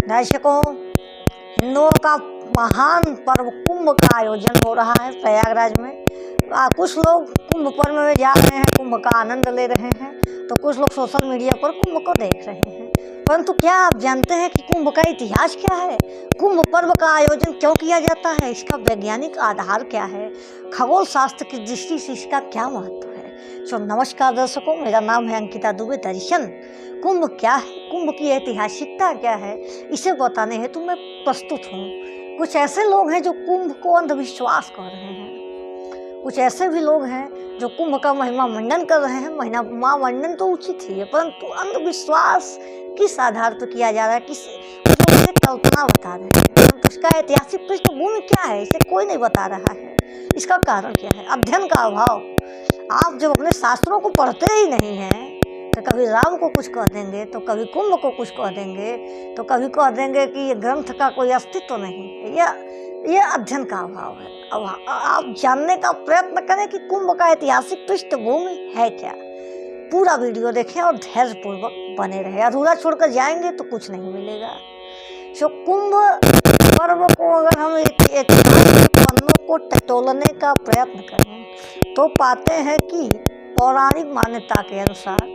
दर्शकों, हिंदुओं का महान पर्व कुंभ का आयोजन हो रहा है प्रयागराज में। कुछ लोग कुंभ पर्व में जा रहे हैं, कुंभ का आनंद ले रहे हैं, तो कुछ लोग सोशल मीडिया पर कुंभ को देख रहे हैं। परंतु क्या आप जानते हैं कि कुंभ का इतिहास क्या है? कुंभ पर्व का आयोजन क्यों किया जाता है? इसका वैज्ञानिक आधार क्या है? खगोल शास्त्र की दृष्टि से इसका क्या महत्व है? नमस्कार दर्शकों, मेरा नाम है अंकिता दुबे। दर्शन कुंभ क्या है, कुंभ की ऐतिहासिकता क्या है, इसे बताने हेतु मैं प्रस्तुत हूँ। कुछ ऐसे लोग हैं जो कुंभ को अंधविश्वास कर रहे हैं, कुछ ऐसे भी लोग हैं जो कुंभ का महिमा मंडन कर रहे हैं। महिमा मंडन तो उचित ही है, परंतु अंधविश्वास किस आधार पर किया जा रहा है, किस मतलब कल्पना बता रहे हैं, परंतु इसका ऐतिहासिक पृष्ठभूमि क्या है, इसे कोई नहीं बता रहा है। इसका कारण क्या है? अध्ययन का अभाव। आप जब अपने शास्त्रों को पढ़ते ही नहीं हैं, तो कभी राम को कुछ कह देंगे, तो कभी कुंभ को कुछ कह देंगे, तो कभी कह देंगे कि ये ग्रंथ का कोई अस्तित्व नहीं है। यह अध्ययन का अभाव है। अब आप जानने का प्रयत्न करें कि कुंभ का ऐतिहासिक पृष्ठभूमि है क्या। पूरा वीडियो देखें और धैर्यपूर्वक बने रहे। अधूरा छोड़कर जाएंगे तो कुछ नहीं मिलेगा। कुंभ पर्व को अगर हम ऐतिहासिक पन्नों को टटोलने का प्रयत्न करें तो पाते हैं कि पौराणिक मान्यता के अनुसार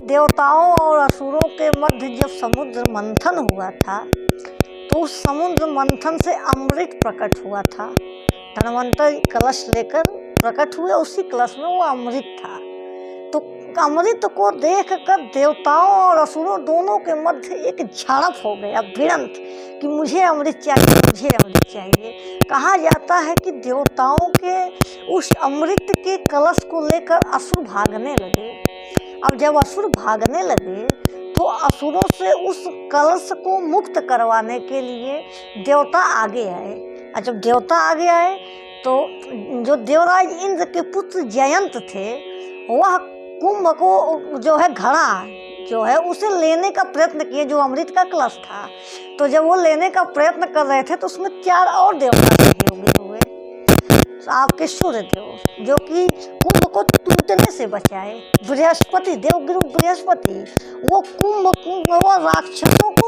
देवताओं और असुरों के मध्य जब समुद्र मंथन हुआ था, तो उस समुद्र मंथन से अमृत प्रकट हुआ था। धनवंतरि कलश लेकर प्रकट हुए, उसी कलश में वो अमृत था। तो अमृत को देखकर देवताओं और असुरों दोनों के मध्य एक झड़प हो गया, भिड़ंत, कि मुझे अमृत चाहिए, मुझे अमृत चाहिए। कहा जाता है कि देवताओं के उस अमृत के कलश को लेकर असुर भागने लगे। अब जब असुर भागने लगे तो असुरों से उस कलश को मुक्त करवाने के लिए देवता आगे आए। और जब देवता आगे आए तो जो देवराज इंद्र के पुत्र जयंत थे, वह कुंभ को जो है घड़ा जो है उसे लेने का प्रयत्न किए, जो अमृत का कलश था। तो जब वो लेने का प्रयत्न कर रहे थे तो उसमें 4 और देवता सहयोगी हुए। आपके सूर्य देव, जो कि कुंभ को टूटने से बचाए, बृहस्पति देवगुरु बृहस्पति, वो कुंभ वो राक्षसों को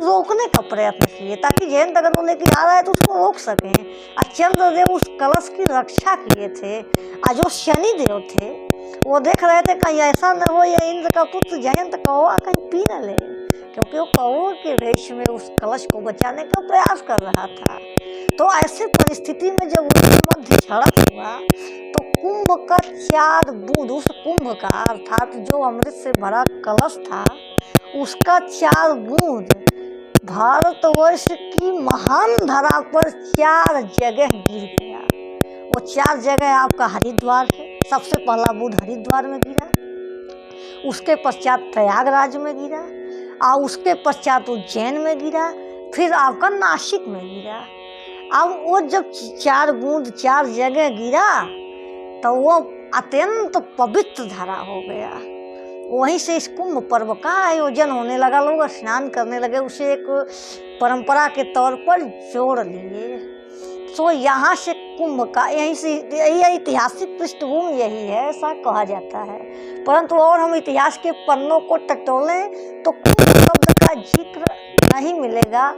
रोकने का प्रयत्न किए, ताकि जयंत अगर वो लेके आ रहा है तो उसको रोक सकें। और चंद्रदेव उस कलश की रक्षा किए थे। और जो शनि देव थे, वो देख रहे थे कहीं ऐसा न हो ये इंद्र का पुत्र जयंत कौवा कहीं पी न ले, क्योंकि वो कौवे के वेश में उस कलश को बचाने का प्रयास कर रहा था। तो ऐसे परिस्थिति में जब उनके मध्य झड़प हुआ तो कुंभ का 4 बूंद, उस कुंभ का अर्थात जो अमृत से भरा कलश था, उसका 4 बूंद भारतवर्ष की महान धरा पर 4 जगह गिर गया। वो 4 जगह आपका हरिद्वार है। सबसे पहला बूंद हरिद्वार में गिरा, उसके पश्चात प्रयागराज में गिरा, और उसके पश्चात उज्जैन में गिरा, फिर आपका नासिक में गिरा। अब वो जब 4 बूंद 4 जगह गिरा तो वो अत्यंत पवित्र धारा हो गया। वहीं से इस कुंभ पर्व का आयोजन होने लगा। लोग स्नान करने लगे, उसे एक परंपरा के तौर पर जोड़ लिए। तो यहाँ से कुंभ का यहीं से यही ऐतिहासिक पृष्ठभूमि यही है, ऐसा कहा जाता है। परंतु और हम इतिहास के पन्नों को टटोलें तो कुंभ शब्द का जिक्र नहीं मिलेगा,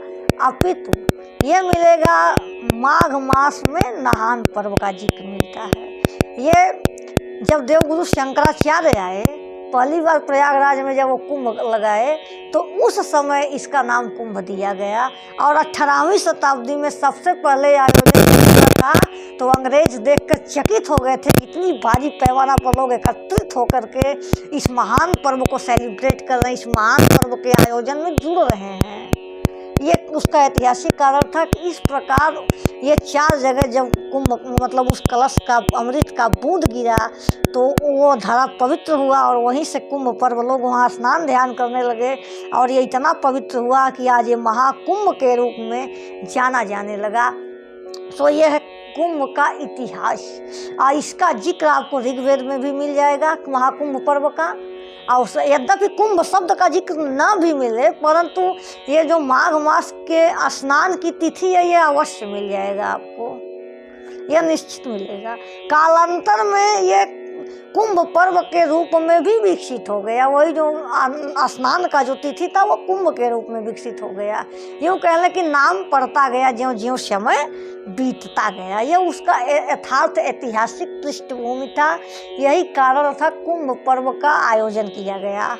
अपितु ये मिलेगा माघ मास में नहान पर्व का जिक्र मिलता है। ये जब देवगुरु शंकराचार्य आए पहली बार प्रयागराज में, जब वो कुंभ लगाए तो उस समय इसका नाम कुंभ दिया गया। और 18वीं शताब्दी में सबसे पहले आयोजन था तो अंग्रेज देखकर चकित हो गए थे, इतनी भारी पैमाना पर लोग एकत्रित होकर के इस महान पर्व को सेलिब्रेट कर रहे हैं, इस महान पर्व के आयोजन में जुड़ रहे हैं। ये उसका ऐतिहासिक कारण था कि इस प्रकार ये 4 जगह जब कुंभ मतलब उस कलश का अमृत का बूंद गिरा तो वो धारा पवित्र हुआ, और वहीं से कुंभ पर्व लोग वहाँ स्नान ध्यान करने लगे। और ये इतना पवित्र हुआ कि आज ये महाकुंभ के रूप में जाना जाने लगा। तो यह है कुंभ का इतिहास। और इसका जिक्र आपको ऋग्वेद में भी मिल जाएगा महाकुंभ पर्व का। और यद्यपि कुंभ शब्द का जिक्र न भी मिले, परंतु ये जो माघ मास के स्नान की तिथि है, ये अवश्य मिल जाएगा आपको, यह निश्चित मिलेगा। कालांतर में ये कुंभ पर्व के रूप में भी विकसित हो गया। वही जो स्नान का जो तिथि था वो कुंभ के रूप में विकसित हो गया। यूँ कह लें कि नाम पड़ता गया ज्यों ज्यों समय बीतता गया। यह उसका यथार्थ ऐतिहासिक पृष्ठभूमि था। यही कारण था कुंभ पर्व का आयोजन किया गया।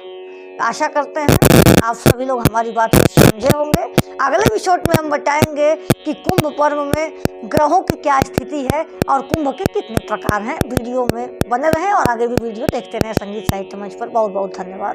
आशा करते हैं आप सभी लोग हमारी बात को समझे होंगे। अगले एपिसोड में हम बताएंगे कि कुंभ पर्व में ग्रहों की क्या स्थिति है और कुंभ के कितने प्रकार हैं। वीडियो में बने रहें और आगे भी वीडियो देखते रहें संगीत साहित्य मंच पर। बहुत बहुत धन्यवाद।